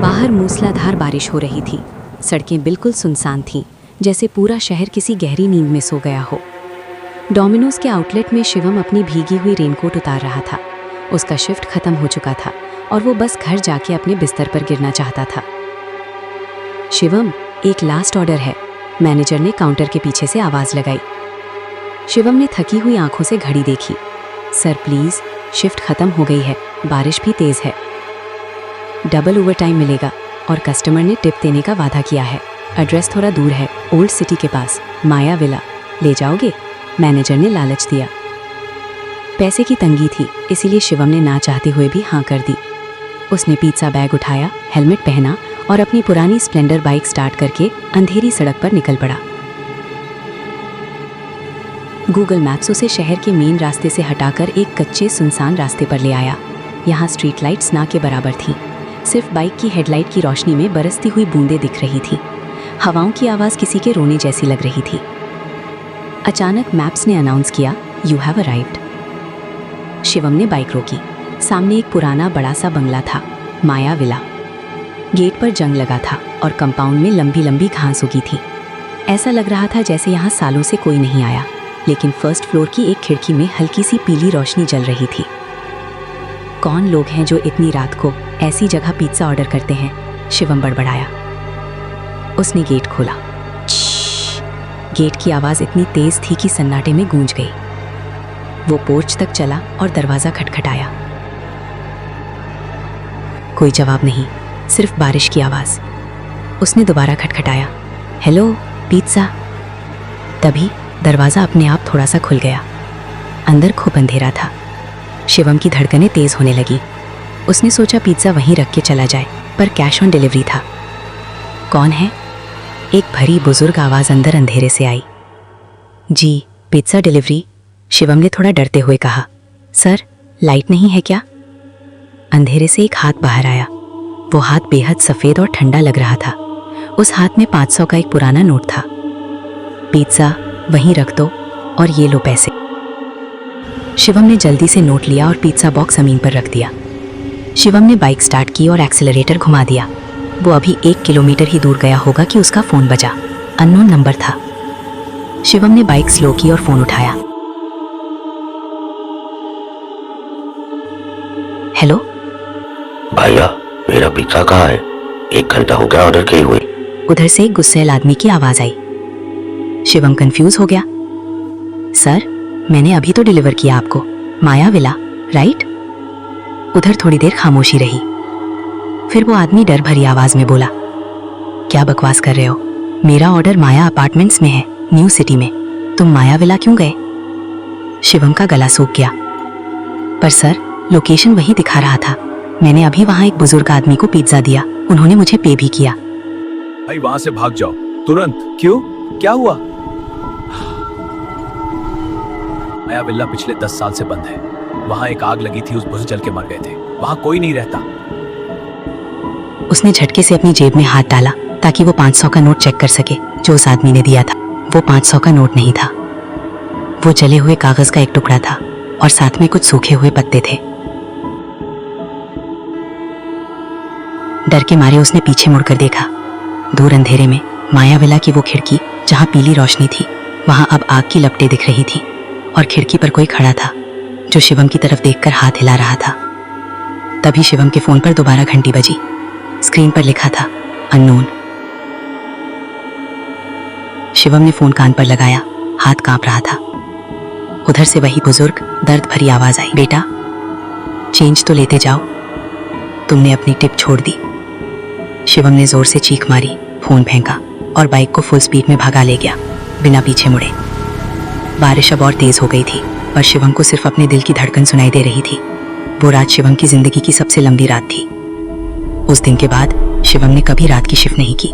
बाहर मूसलाधार बारिश हो रही थी। सड़कें बिल्कुल सुनसान थीं, जैसे पूरा शहर किसी गहरी नींद में सो गया हो। डोमिनोज के आउटलेट में शिवम अपनी भीगी हुई रेनकोट उतार रहा था। उसका शिफ्ट खत्म हो चुका था और वो बस घर जाके अपने बिस्तर पर गिरना चाहता था। शिवम, एक लास्ट ऑर्डर है, मैनेजर ने काउंटर के पीछे से आवाज़ लगाई। शिवम ने थकी हुई आंखों से घड़ी देखी। सर प्लीज़, शिफ्ट खत्म हो गई है, बारिश भी तेज़ है। डबल ओवरटाइम मिलेगा और कस्टमर ने टिप देने का वादा किया है। एड्रेस थोड़ा दूर है, ओल्ड सिटी के पास, माया विला। ले जाओगे? मैनेजर ने लालच दिया। पैसे की तंगी थी, इसीलिए शिवम ने ना चाहते हुए भी हाँ कर दी। उसने पिज़्ज़ा बैग उठाया, हेलमेट पहना और अपनी पुरानी स्प्लेंडर बाइक स्टार्ट करके अंधेरी सड़क पर निकल पड़ा। गूगल मैप्स उसे शहर के मेन रास्ते से हटाकर एक कच्चे सुनसान रास्ते पर ले आया। यहाँ स्ट्रीट लाइट्स ना के बराबर थीं। सिर्फ बाइक की हेडलाइट की रोशनी में बरसती हुई बूंदें दिख रही थी। हवाओं की आवाज़ किसी के रोने जैसी लग रही थी। अचानक मैप्स ने अनाउंस किया, यू हैव अराइव्ड। शिवम ने बाइक रोकी। सामने एक पुराना बड़ा सा बंगला था, माया विला। गेट पर जंग लगा था और कंपाउंड में लंबी लंबी घास उगी थी। ऐसा लग रहा था जैसे यहाँ सालों से कोई नहीं आया, लेकिन फर्स्ट फ्लोर की एक खिड़की में हल्की सी पीली रोशनी जल रही थी। कौन लोग हैं जो इतनी रात को ऐसी जगह पिज़्ज़ा ऑर्डर करते हैं? शिवम बड़बड़ाया। उसने गेट खोला। गेट की आवाज़ इतनी तेज थी कि सन्नाटे में गूंज गई। वो पोर्च तक चला और दरवाज़ा खटखटाया। कोई जवाब नहीं, सिर्फ बारिश की आवाज़। उसने दोबारा खटखटाया, हेलो, पिज़्ज़ा। तभी दरवाज़ा अपने आप थोड़ा सा खुल गया। अंदर खूब अंधेरा था। शिवम की धड़कनें तेज़ होने लगी। उसने सोचा पिज़्ज़ा वहीं रख के चला जाए, पर कैश ऑन डिलीवरी था। कौन है? एक भरी बुजुर्ग आवाज़ अंदर अंधेरे से आई। जी, पिज़्ज़ा डिलीवरी। शिवम ने थोड़ा डरते हुए कहा। सर, लाइट नहीं है क्या? अंधेरे से एक हाथ बाहर आया। वो हाथ बेहद सफ़ेद और ठंडा लग रहा था। उस हाथ में 500 का एक पुराना नोट था। पिज़्ज़ा वहीं रख दो और ये लो पैसे। शिवम ने जल्दी से नोट लिया और पिज़्ज़ा बॉक्स ज़मीन पर रख दिया। शिवम ने बाइक स्टार्ट की और एक्सेलरेटर घुमा दिया। वो अभी 1 किलोमीटर ही दूर गया होगा कि उसका फ़ोन बजा। अननोन नंबर था। शिवम ने बाइक स्लो की और फ़ोन उठाया। हेलो भैया, मेरा पिज़्ज़ा कहाँ है? 1 घंटा हो गया ऑर्डर किए हुए। उधर से एक गुस्सैल आदमी की आवाज़ आई। शिवम कंफ्यूज हो गया। सर, मैंने अभी तो डिलीवर किया आपको, माया विला, राइट? उधर थोड़ी देर खामोशी रही। फिर वो आदमी डर भरी आवाज़ में बोला, क्या बकवास कर रहे हो? मेरा ऑर्डर माया अपार्टमेंट्स में है, न्यू सिटी में। तुम माया विला क्यों गए? शिवम का गला सूख गया। पर सर, लोकेशन वही दिखा रहा था। मैंने अभी वहाँ एक बुजुर्ग आदमी को पिज़्ज़ा दिया, उन्होंने मुझे पे भी किया। भाई वहाँ से भाग जाओ तुरंत। क्यों? क्या हुआ? माया विला पिछले 10 साल से बंद है। वहाँ एक आग लगी थी, उस बुझ जल के मर गए थे। वहाँ कोई नहीं रहता। उसने झटके से अपनी जेब में हाथ डाला ताकि वो 500 का नोट चेक कर सके जो उस आदमी ने दिया था। वो 500 का नोट नहीं था। वो जले हुए कागज का एक टुकड़ा था और साथ में कुछ सूखे हुए पत्ते थे। डर के मारे उसने पीछे मुड़कर देखा। दूर अंधेरे में माया विला की वो खिड़की जहाँ पीली रोशनी थी, वहाँ अब आग की लपटें दिख रही थी और खिड़की पर कोई खड़ा था जो शिवम की तरफ देखकर हाथ हिला रहा था। तभी शिवम के फोन पर दोबारा घंटी बजी। स्क्रीन पर लिखा था, अननोन। शिवम ने फोन कान पर लगाया, हाथ कांप रहा था। उधर से वही बुजुर्ग दर्द भरी आवाज आई, बेटा चेंज तो लेते जाओ, तुमने अपनी टिप छोड़ दी। शिवम ने जोर से चीख मारी, फोन फेंका और बाइक को फुल स्पीड में भगा ले गया, बिना पीछे मुड़े। बारिश अब और तेज हो गई थी, पर शिवम को सिर्फ अपने दिल की धड़कन सुनाई दे रही थी। वो रात शिवम की जिंदगी की सबसे लंबी रात थी। उस दिन के बाद शिवम ने कभी रात की शिफ्ट नहीं की।